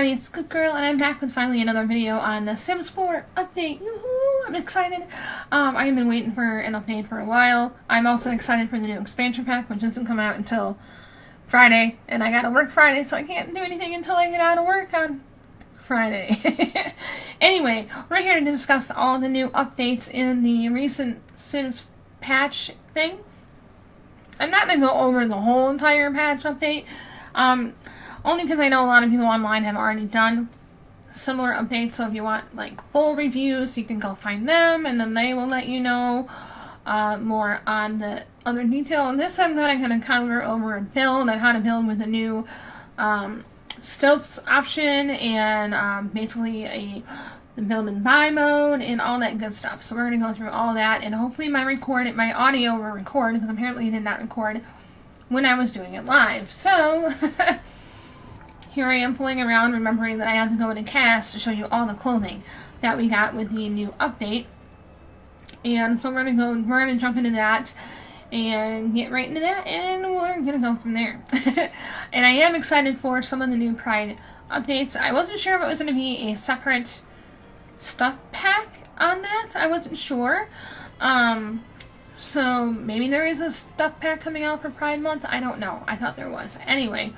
everybody, it's ScoopGirl, and I'm back with finally another video on the Sims 4 update. Woohoo! I'm excited. I've been waiting for an update for a while. I'm also excited for the new expansion pack, which doesn't come out until Friday, and I gotta work Friday, so I can't do anything until I get out of work on Friday. Anyway, we're here to discuss all the new updates in the recent Sims patch thing. I'm not going to go over the whole entire patch update, only because I know a lot of people online have already done similar updates, so if you want like full reviews, you can go find them, and then they will let you know more on the other detail. And this I'm going to cover over a build and how to build with the new stilts option and basically the build and buy mode and all that good stuff. So we're going to go through all that, and hopefully my audio will record, because apparently it did not record when I was doing it live. So here I am fooling around, remembering that I have to go into cast to show you all the clothing that we got with the new update. And so we're gonna jump into that and get right into that, and we're gonna go from there. And I am excited for some of the new Pride updates. I wasn't sure if it was gonna be a separate stuff pack on that. I wasn't sure. So maybe there is a stuff pack coming out for Pride Month. I don't know. I thought there was. Anyway,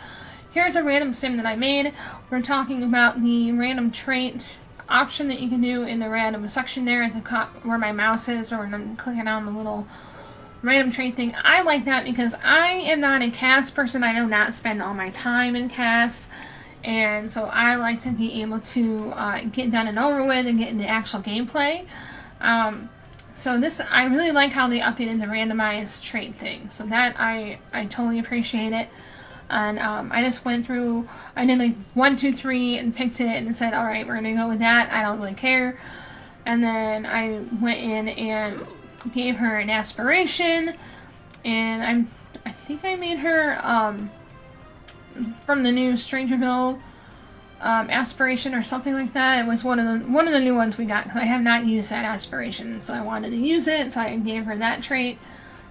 here's a random sim that I made. We're talking about the random trait option that you can do in the random section there at the where my mouse is, or when I'm clicking on the little random trait thing. I like that because I am not a cast person. I do not spend all my time in cast, and so I like to be able to get done and over with and get into actual gameplay. So this, I really like how they updated the randomized trait thing. So that I totally appreciate it. And I just went through, I did like 1, 2, 3 and picked it and said, alright, we're gonna go with that. I don't really care. And then I went in and gave her an aspiration, and I think I made her from the new Strangerville aspiration or something like that. It was one of the new ones we got, because I have not used that aspiration, so I wanted to use it, so I gave her that trait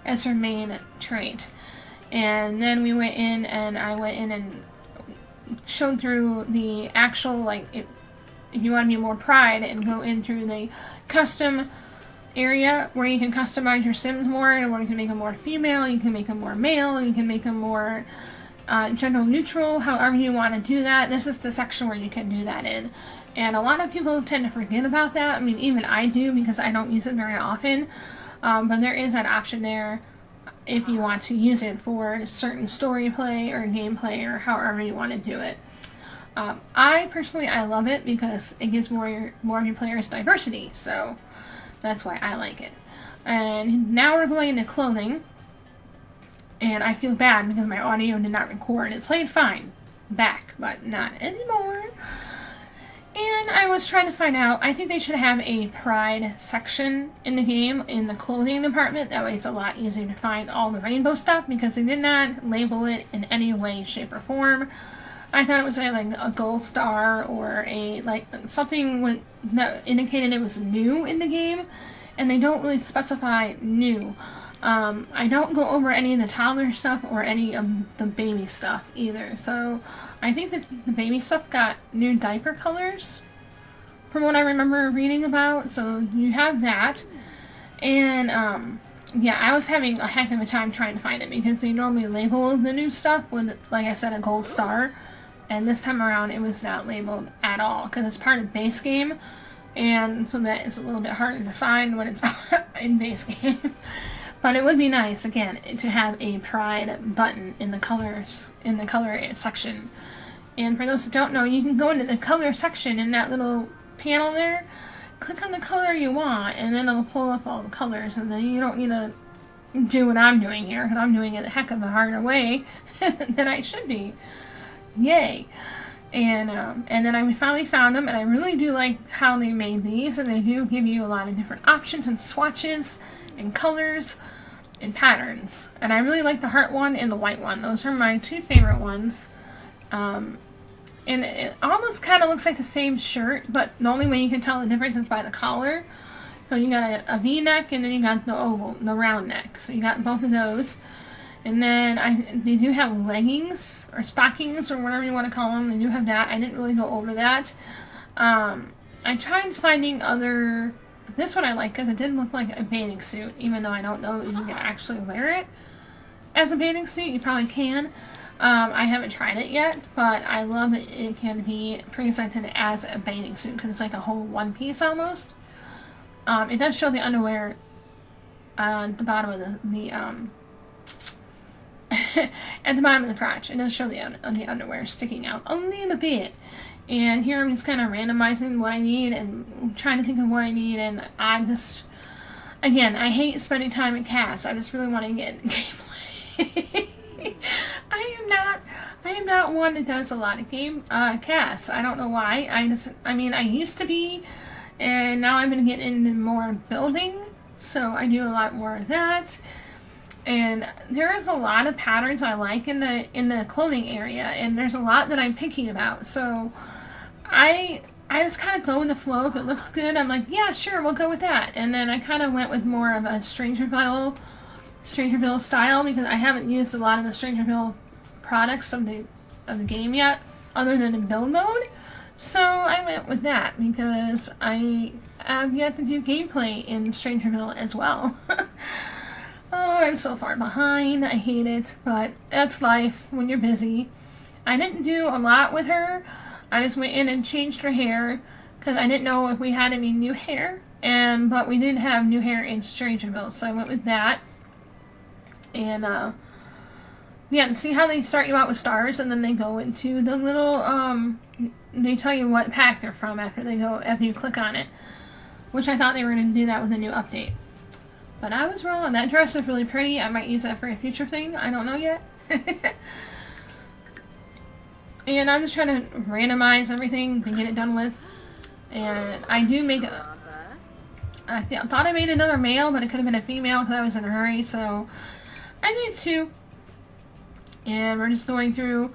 as her main trait. And then we went in, and I went in and showed through the actual, like, if you want to be more Pride, and go in through the custom area where you can customize your Sims more, and where you can make them more female, you can make them more male, you can make them more gender neutral, however you want to do that. This is the section where you can do that in. And a lot of people tend to forget about that. I mean, even I do, because I don't use it very often. But there is that option there if you want to use it for certain story play or gameplay, or however you want to do it. I personally love it because it gives more of your players diversity, so that's why I like it. And now we're going into clothing, and I feel bad because my audio did not record. It played fine back, but not anymore. And I was trying to find out, I think they should have a Pride section in the game, in the clothing department. That way it's a lot easier to find all the rainbow stuff, because they did not label it in any way, shape, or form. I thought it was like a gold star, or something that indicated it was new in the game, and they don't really specify new. I don't go over any of the toddler stuff or any of the baby stuff either. So I think that the baby stuff got new diaper colors from what I remember reading about. So you have that. And yeah, I was having a heck of a time trying to find it, because they normally label the new stuff with, like I said, a gold star. And this time around it was not labeled at all, because it's part of base game. And so that is a little bit harder to find when it's in base game. But it would be nice, again, to have a Pride button in the color section. And for those that don't know, you can go into the color section in that little panel there, click on the color you want, and then it'll pull up all the colors, and then you don't need to do what I'm doing here, because I'm doing it a heck of a harder way than I should be. Yay! And then I finally found them, and I really do like how they made these, and they do give you a lot of different options and swatches and colors and patterns. And I really like the heart one and the white one. Those are my two favorite ones. And it almost kind of looks like the same shirt, but the only way you can tell the difference is by the collar. So you got a V-neck, and then you got the oval, the round neck. So you got both of those. And then they do have leggings or stockings or whatever you want to call them. They do have that. I didn't really go over that. I tried finding other. This one I like because it did look like a bathing suit, even though I don't know that you can actually wear it as a bathing suit. You probably can. I haven't tried it yet, but I love that it can be presented as a bathing suit because it's like a whole one piece almost. It does show the underwear on the bottom of the at the bottom of the crotch. It does show the underwear sticking out a little bit. And here I'm just kind of randomizing what I need and trying to think of what I need. And I just, again, I hate spending time in cast. I just really want to get gameplay. I am not one that does a lot of casts. I don't know why. I used to be, and now I'm going to get into more building. So I do a lot more of that. And there is a lot of patterns I like in the clothing area, and there's a lot that I'm picky about. So I just kind of go with the flow. If it looks good, I'm like, yeah, sure, we'll go with that. And then I kind of went with more of a Strangerville style because I haven't used a lot of the Strangerville products of the game yet, other than in build mode. So I went with that because I have yet to do gameplay in Strangerville as well. Oh, I'm so far behind. I hate it, but that's life when you're busy. I didn't do a lot with her. I just went in and changed her hair because I didn't know if we had any new hair, but we did have new hair in Strangerville, so I went with that. And yeah, and see how they start you out with stars, and then they go into the little they tell you what pack they're from after you click on it, which I thought they were going to do that with a new update. But I was wrong. That dress is really pretty. I might use that for a future thing. I don't know yet. And I'm just trying to randomize everything to get it done with. And I do make I thought I made another male, but it could have been a female because I was in a hurry. So I did two. And we're just going through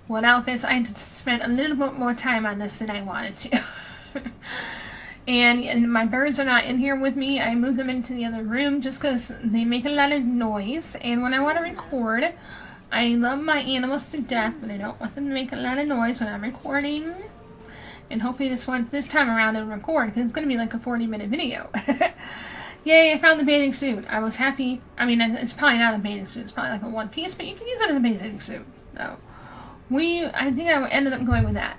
what outfits. I spent a little bit more time on this than I wanted to. And my birds are not in here with me. I moved them into the other room just because they make a lot of noise. And when I want to record, I love my animals to death, but I don't want them to make a lot of noise when I'm recording. And hopefully this time around it'll record because it's going to be like a 40-minute video. Yay, I found the bathing suit. I was happy. I mean, it's probably not a bathing suit. It's probably like a one piece, but you can use it as a bathing suit. So I think I ended up going with that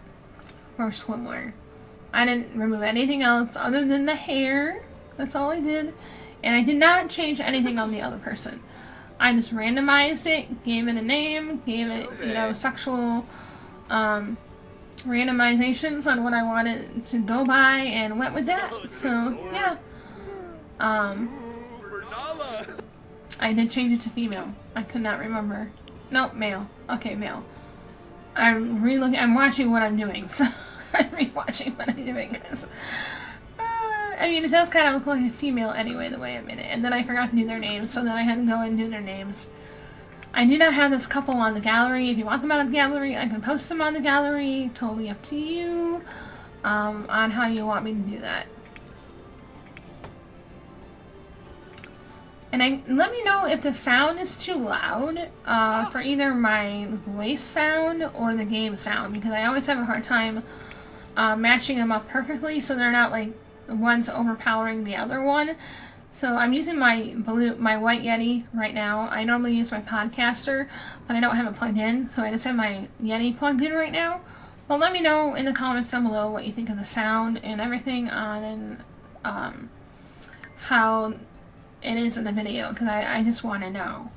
for swimwear. I didn't remove anything else other than the hair. That's all I did. And I did not change anything on the other person. I just randomized it, gave it a name, gave it, sexual randomizations on what I wanted to go by, and went with that. So, yeah. I did change it to female. I could not remember. Nope, male. Okay, male. I'm watching what I'm doing, so I'm rewatching what I'm doing, because, it does kind of look like a female anyway, the way I'm in it. And then I forgot to do their names, so then I had to go and do their names. I do not have this couple on the gallery. If you want them on the gallery, I can post them on the gallery. Totally up to you, on how you want me to do that. And let me know if the sound is too loud for either my voice sound or the game sound, because I always have a hard time matching them up perfectly so they're not like one's overpowering the other one. So I'm using my white Yeti right now. I normally use my Podcaster, but I don't have it plugged in, so I just have my Yeti plugged in right now. But let me know in the comments down below what you think of the sound and everything on how it is in the video, because I just want to know.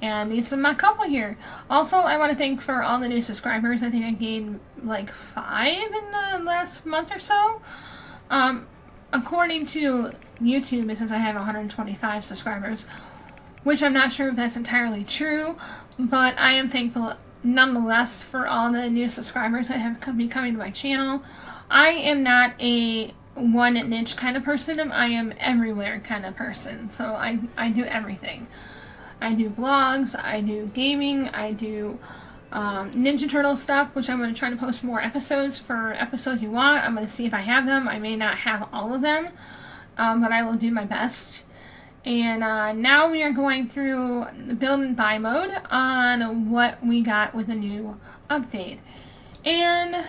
And these are my couple here. Also, I want to thank for all the new subscribers. I think I gained like 5 in the last month or so. According to YouTube, it says I have 125 subscribers, which I'm not sure if that's entirely true, but I am thankful nonetheless for all the new subscribers that have been coming to my channel. I am not a one niche kind of person. I am everywhere kind of person. So I do everything. I do vlogs, I do gaming, I do Ninja Turtle stuff, which I'm going to try to post more episodes for episodes you want. I'm going to see if I have them. I may not have all of them, but I will do my best. And now we are going through the build and buy mode on what we got with the new update. And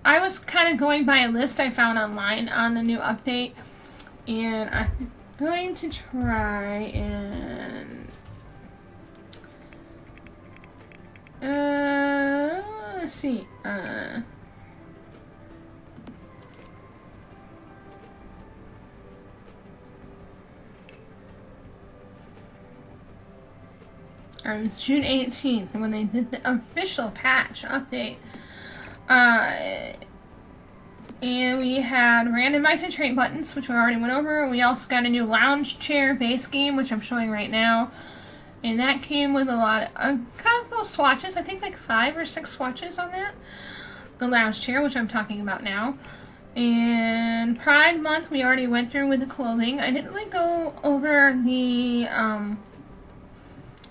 I was kind of going by a list I found online on the new update. And I'm going to try and... let's see. On June 18th, when they did the official patch update. And we had randomized and trait buttons, which we already went over. We also got a new lounge chair base game, which I'm showing right now. And that came with a couple of swatches. I think like 5 or 6 swatches on that. The lounge chair, which I'm talking about now. And Pride Month, we already went through with the clothing. I didn't really go over the...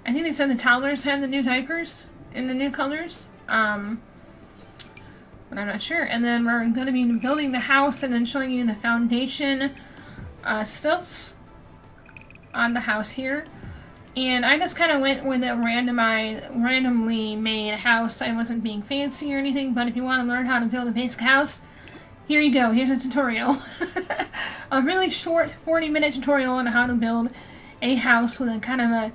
I think they said the toddlers had the new diapers in the new colors, but I'm not sure. And then we're going to be building the house and then showing you the foundation stilts on the house here. And I just kind of went with a randomly made house. I wasn't being fancy or anything, but if you want to learn how to build a basic house, here you go. Here's a tutorial. A really short 40-minute tutorial on how to build a house with a kind of a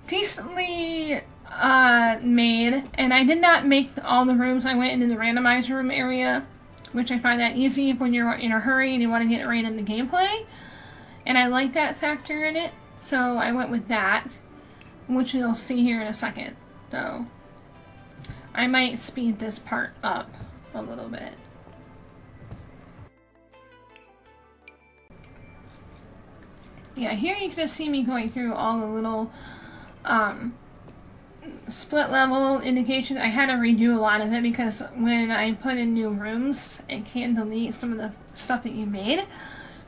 decently made, and I did not make all the rooms. I went into the randomized room area, which I find that easy when you're in a hurry and you want to get right into gameplay, and I like that factor in it, so I went with that, which you'll see here in a second. So I might speed this part up a little bit. Yeah, here you can just see me going through all the little split level indication. I had to redo a lot of it because when I put in new rooms, it can delete some of the stuff that you made.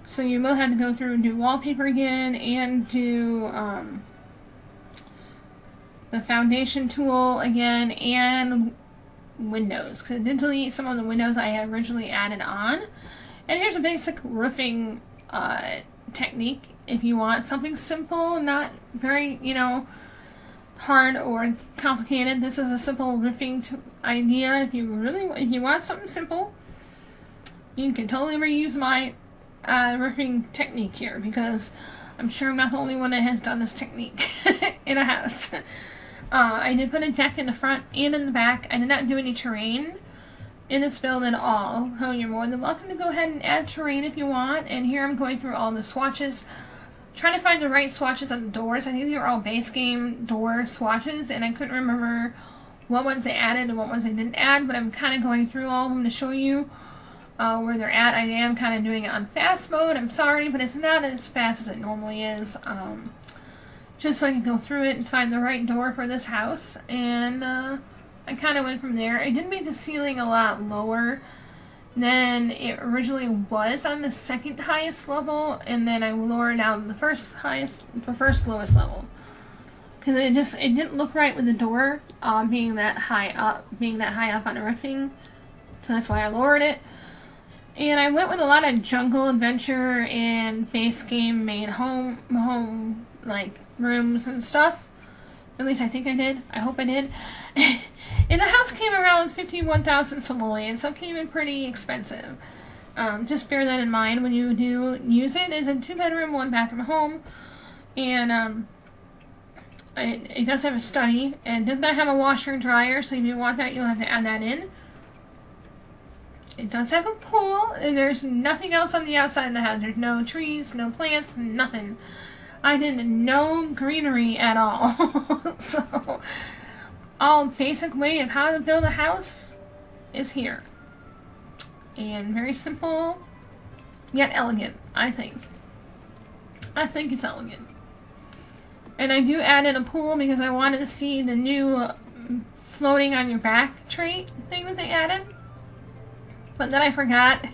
So you will have to go through and do wallpaper again and do the foundation tool again and windows, because it did delete some of the windows I had originally added on. And here's a basic roofing technique if you want something simple, not very, hard or complicated. This is a simple roofing idea. If you want something simple, you can totally reuse my roofing technique here, because I'm sure I'm not the only one that has done this technique in a house. I did put a deck in the front and in the back. I did not do any terrain in this build at all, so you're more than welcome to go ahead and add terrain if you want. And here I'm going through all the swatches, trying to find the right swatches on the doors. I think they were all base game door swatches, and I couldn't remember what ones they added and what ones they didn't add, but I'm kind of going through all of them to show you where they're at. I am kind of doing it on fast mode. I'm sorry, but it's not as fast as it normally is. Just so I can go through it and find the right door for this house. And I kind of went from there. I did make the ceiling a lot lower than it originally was on the second highest level, and then I lowered down the first lowest level, because it didn't look right with the door being that high up on the roofing. So that's why I lowered it. And I went with a lot of jungle adventure and base game made home like rooms and stuff. At least I think I did. I hope I did. And the house came around 51,000 simoleons, so it came in pretty expensive. Just bear that in mind when you do use it. It's a 2-bedroom, 1-bathroom home. And it does have a study. And does not have a washer and dryer, so if you want that, you'll have to add that in. It does have a pool, and there's nothing else on the outside of the house. There's no trees, no plants, nothing. I did no greenery at all. So, all basic way of how to build a house is here. And very simple, yet elegant, I think. I think it's elegant. And I do add in a pool because I wanted to see the new floating on your back trait thing that they added. But then I forgot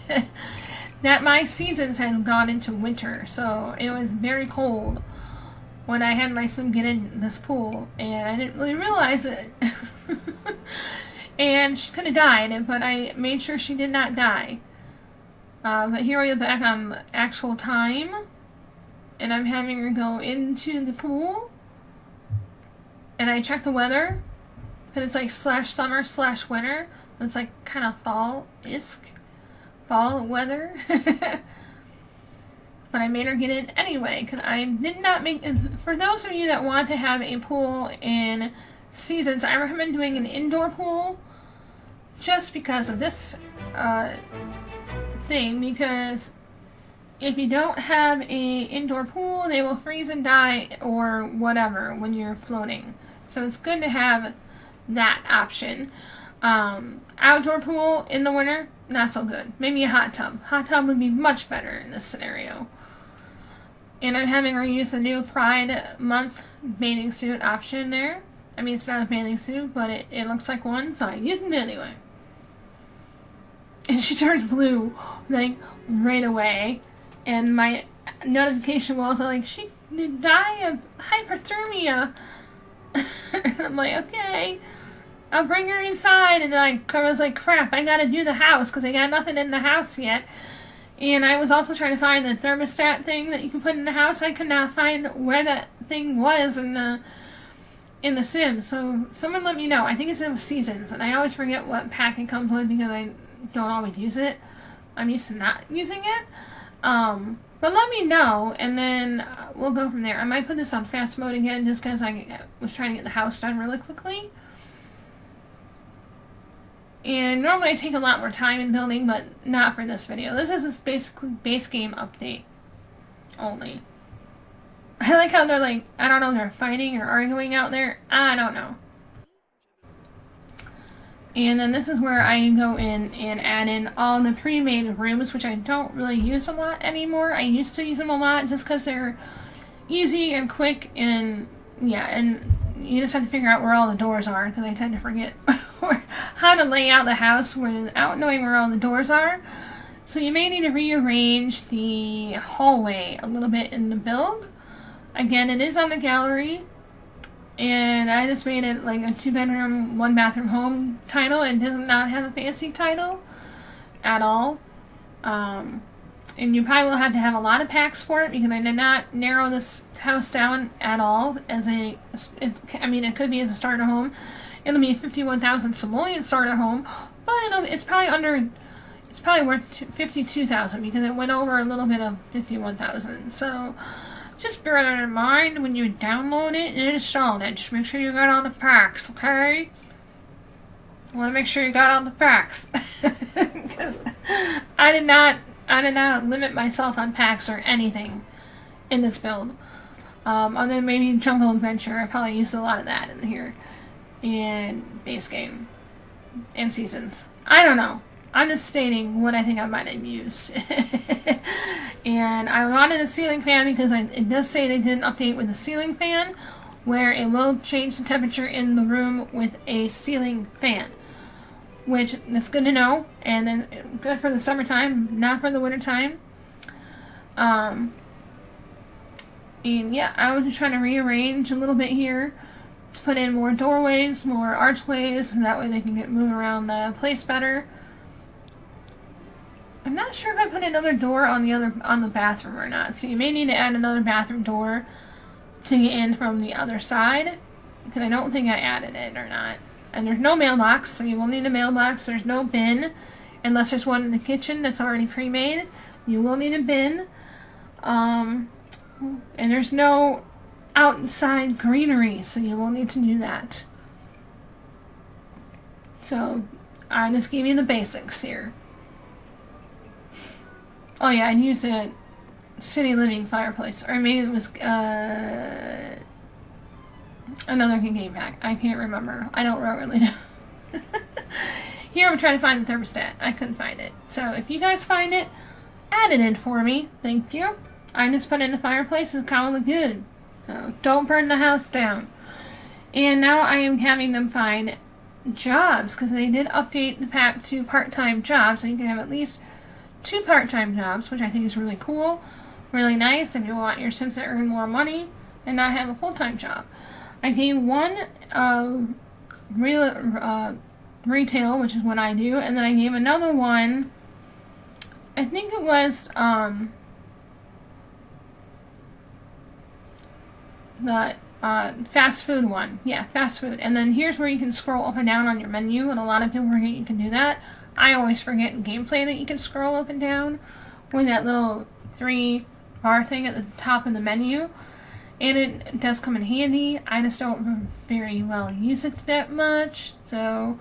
that my seasons had gone into winter, so it was very cold when I had my son get in this pool, and I didn't really realize it. And she could have died, but I made sure she did not die. But here we are back on actual time, and I'm having her go into the pool, and I check the weather, and it's like /summer /winter. It's like kind of fall-esque, fall weather. But I made her get in anyway, because I did not make... And for those of you that want to have a pool in seasons, I recommend doing an indoor pool, just because of this thing, because if you don't have a indoor pool, they will freeze and die or whatever when you're floating. So it's good to have that option. Outdoor pool in the winter, not so good. Maybe a hot tub. Hot tub would be much better in this scenario. And I'm having her use the new Pride Month bathing suit option there. I mean, it's not a bathing suit, but it looks like one, so I use it anyway. And she turns blue, like, right away. And my notification was like, she did die of hypothermia. And I'm like, okay, I'll bring her inside. And then I was like, crap, I gotta do the house, because I got nothing in the house yet. And I was also trying to find the thermostat thing that you can put in the house. I could not find where that thing was in the Sims. So someone let me know. I think it's in Seasons, and I always forget what pack it comes with because I don't always use it. I'm used to not using it. But let me know, and then we'll go from there. I might put this on fast mode again just because I was trying to get the house done really quickly. And normally I take a lot more time in building, but not for this video. This is just basically base game update only. I like how they're like, I don't know, they're fighting or arguing out there. I don't know. And then this is where I go in and add in all the pre-made rooms, which I don't really use a lot anymore. I used to use them a lot just because they're easy and quick, and yeah, and you just have to figure out where all the doors are, because I tend to forget how to lay out the house without knowing where all the doors are. So you may need to rearrange the hallway a little bit in the build. Again, it is on the gallery, and I just made it like a 2-bedroom, 1-bathroom home title. It does not have a fancy title at all. And you probably will have to have a lot of packs for it, because I did not narrow this house down at all as I mean, it could be as a starter home. It'll be 51,000 simoleon starter home, but it's probably worth 52,000 because it went over a little bit of 51,000. So just bear that in mind when you download it and install it. Just make sure you got all the packs, okay? I want to make sure you got all the packs, because I did not limit myself on packs or anything in this build. Other than maybe Jungle Adventure, I probably used a lot of that in here. And base game. And seasons. I don't know. I'm just stating what I think I might have used. And I wanted a ceiling fan because it does say they did an update with a ceiling fan, where it will change the temperature in the room with a ceiling fan. Which, that's good to know. And then good for the summertime, not for the wintertime. And yeah, I was just trying to rearrange a little bit here to put in more doorways, more archways, and that way they can move around the place better. I'm not sure if I put another door on the bathroom or not, so you may need to add another bathroom door to get in from the other side, because I don't think I added it or not. And there's no mailbox, so you will need a mailbox. There's no bin, unless there's one in the kitchen that's already pre-made. You will need a bin. And there's no outside greenery, so you will need to do that. So I just gave you the basics here. Oh yeah, I used a city living fireplace, or maybe it was another game pack. I can't remember. I don't really know. Here I'm trying to find the thermostat. I couldn't find it. So if you guys find it, add it in for me. Thank you. I just put in the fireplace. It's kind of look good. So don't burn the house down. And now I am having them find jobs, because they did update the pack to part-time jobs, so you can have at least 2 part-time jobs, which I think is really cool, really nice if you want your Sims to earn more money and not have a full-time job. I gave one retail, which is what I do, and then I gave another one, I think it was the fast food one. Yeah, fast food. And then here's where you can scroll up and down on your menu, and a lot of people forget you can do that. I always forget in gameplay that you can scroll up and down with that little 3-bar thing at the top of the menu. And it does come in handy. I just don't very well use it that much. So,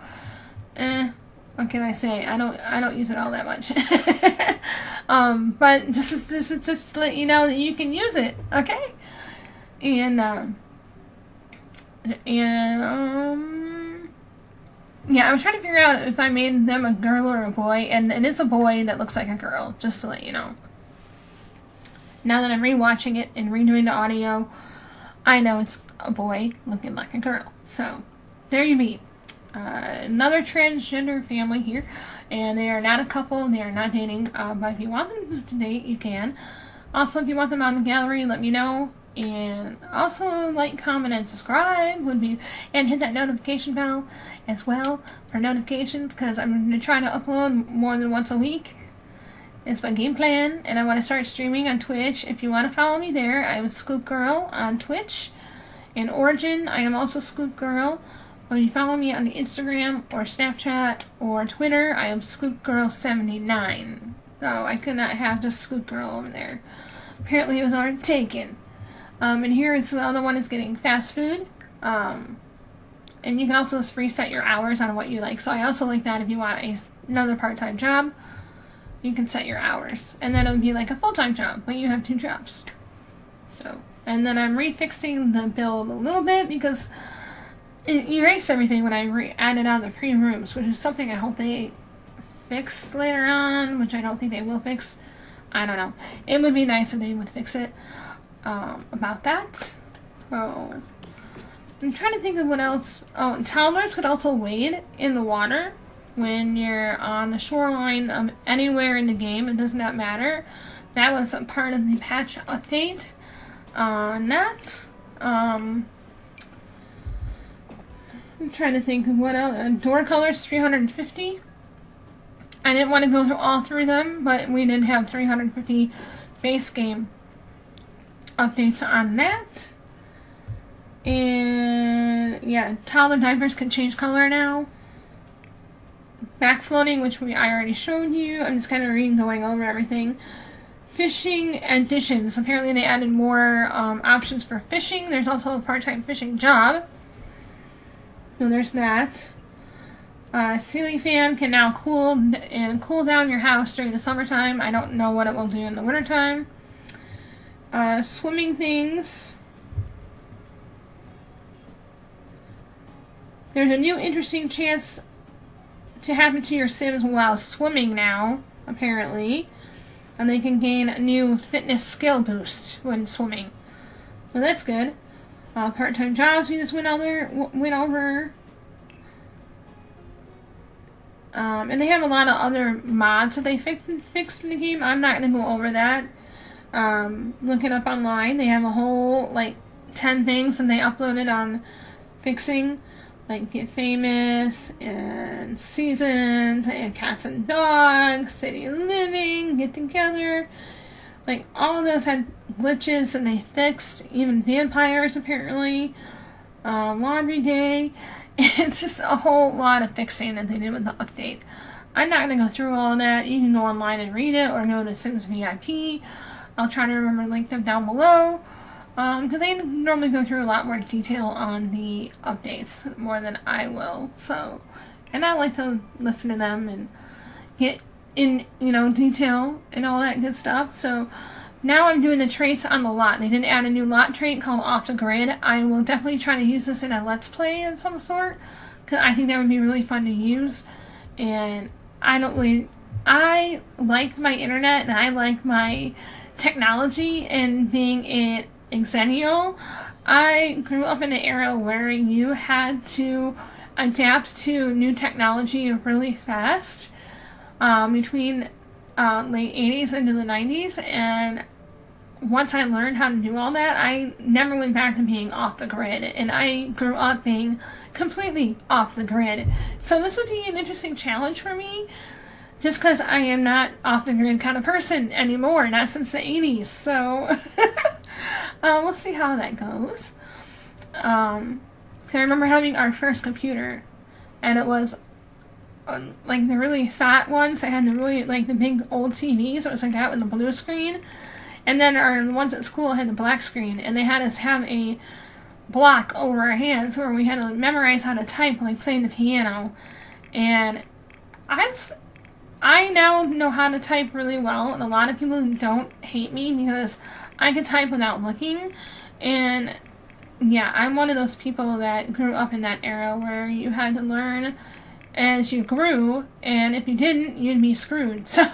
what can I say? I don't use it all that much. But just to let you know that you can use it, okay? And yeah, I was trying to figure out if I made them a girl or a boy, and it's a boy that looks like a girl, just to let you know. Now that I'm rewatching it and redoing the audio, I know it's a boy looking like a girl. So, there you be. Another transgender family here, and they are not a couple, they are not dating, but if you want them to date, you can. Also, if you want them on the gallery, let me know. And also, like, comment, and subscribe and hit that notification bell as well for notifications, because I'm going to try to upload more than once a week. It's my game plan, and I want to start streaming on Twitch. If you want to follow me there, I'm ScoopGirl on Twitch. In Origin, I am also ScoopGirl. But if you follow me on Instagram or Snapchat or Twitter, I am ScoopGirl79. So I could not have just ScoopGirl over there. Apparently it was already taken. And here is the other one is getting fast food. And you can also reset your hours on what you like. So I also like that if you want another part-time job, you can set your hours. And then it would be like a full-time job, but you have 2 jobs. So, and then I'm refixing the build a little bit because it erased everything when I added on the free rooms, which is something I hope they fix later on, which I don't think they will fix. I don't know. It would be nice if they would fix it about that. Oh, I'm trying to think of what else. Oh, and toddlers could also wade in the water when you're on the shoreline of anywhere in the game. It does not matter. That was a part of the patch update on that. I'm trying to think of what else. Door colors 350. I didn't want to go through all 3 of them, but we did have 350 base game updates on that. And yeah, toddler diapers can change color now. Back floating, which I already showed you. I'm just kind of going over everything. Fishing additions. Apparently they added more options for fishing. There's also a part-time fishing job. So there's that. Ceiling fan can now cool down your house during the summertime. I don't know what it will do in the wintertime. Swimming things. There's a new interesting chance to happen to your Sims while swimming now, apparently. And they can gain a new fitness skill boost when swimming. So that's good. Part-time jobs we just went over. And they have a lot of other mods that they fixed in the game. I'm not going to go over that. Look it up online. They have a whole, 10 things that they uploaded on fixing. Like Get Famous, and Seasons, and Cats and Dogs, City Living, Get Together. All of those had glitches and they fixed. Even vampires, apparently. Laundry Day. It's just a whole lot of fixing that they did with the update. I'm not going to go through all of that. You can go online and read it or go to Sims VIP. I'll try to remember to link them down below. Because they normally go through a lot more detail on the updates, more than I will. So, and I like to listen to them and get in, detail and all that good stuff. So, now I'm doing the traits on the lot. They did add a new lot trait called Off the Grid. I will definitely try to use this in a Let's Play of some sort, because I think that would be really fun to use. And I like my internet and I like my technology, and being a Xennial, I grew up in an era where you had to adapt to new technology really fast between late 80s into the 90s, and once I learned how to do all that, I never went back to being off the grid, and I grew up being completely off the grid. So this would be an interesting challenge for me, just because I am not off the grid kind of person anymore, not since the 80s. So We'll see how that goes. 'Cause I remember having our first computer, and it was like the really fat ones. I had the really, like, the big old TVs. It was like that with the blue screen. And then our ones at school had the black screen, and they had us have a block over our hands where we had to memorize how to type, like playing the piano. And I now know how to type really well, and a lot of people don't hate me because I can type without looking. And yeah, I'm one of those people that grew up in that era where you had to learn as you grew, and if you didn't, you'd be screwed. So,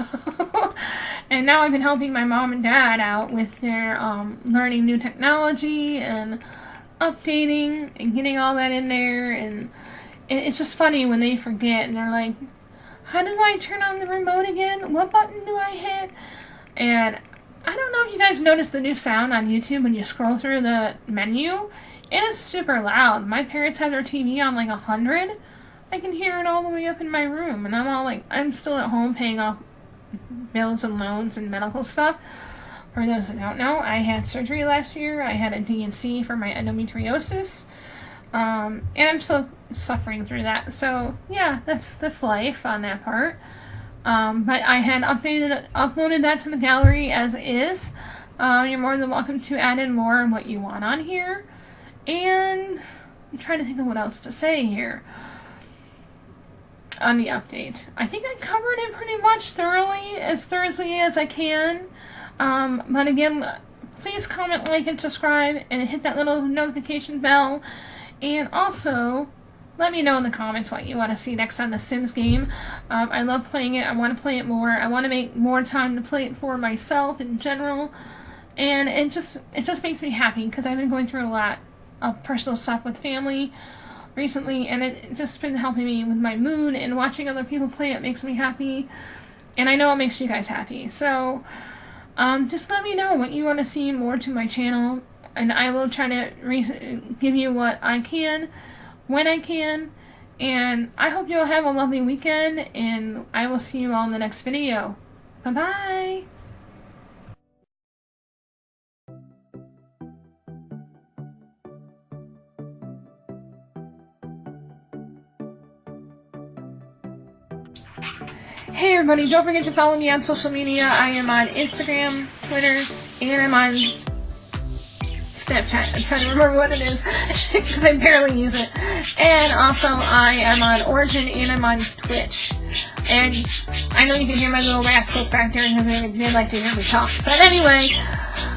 and now I've been helping my mom and dad out with their learning new technology and updating and getting all that in there. And it's just funny when they forget and they're like, how do I turn on the remote again? What button do I hit? And I don't know if you guys noticed the new sound on YouTube when you scroll through the menu. It is super loud. My parents have their TV on like 100. I can hear it all the way up in my room, and I'm all like, I'm still at home paying off bills and loans and medical stuff. For those that don't know, I had surgery last year. I had a D&C for my endometriosis, and I'm still suffering through that. So yeah, that's life on that part. But I had uploaded that to the gallery as is. You're more than welcome to add in more of what you want on here. And I'm trying to think of what else to say here on the update. I think I covered it pretty much thoroughly as I can. But again, please comment, like, and subscribe, and hit that little notification bell. And also, let me know in the comments what you want to see next on the Sims game. I love playing it. I want to play it more. I want to make more time to play it for myself in general. And it just makes me happy because I've been going through a lot of personal stuff with family recently, and it's just been helping me with my mood, and watching other people play it makes me happy, and I know it makes you guys happy. So just let me know what you want to see more to my channel, and I will try to give you what I can when I can. And I hope you'll have a lovely weekend, and I will see you all in the next video. Bye bye. Hey everybody, don't forget to follow me on social media. I am on Instagram, Twitter, and I'm on Snapchat. I'm trying to remember what it is because I barely use it. And also I am on Origin, and I'm on Twitch. And I know you can hear my little rascals back there because they like to hear me talk. But anyway,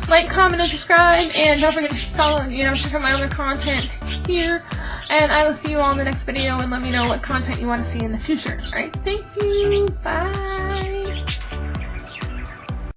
like, comment, and subscribe, and don't forget to follow, check out my other content here. And I will see you all in the next video, and let me know what content you want to see in the future. Alright, thank you. Bye.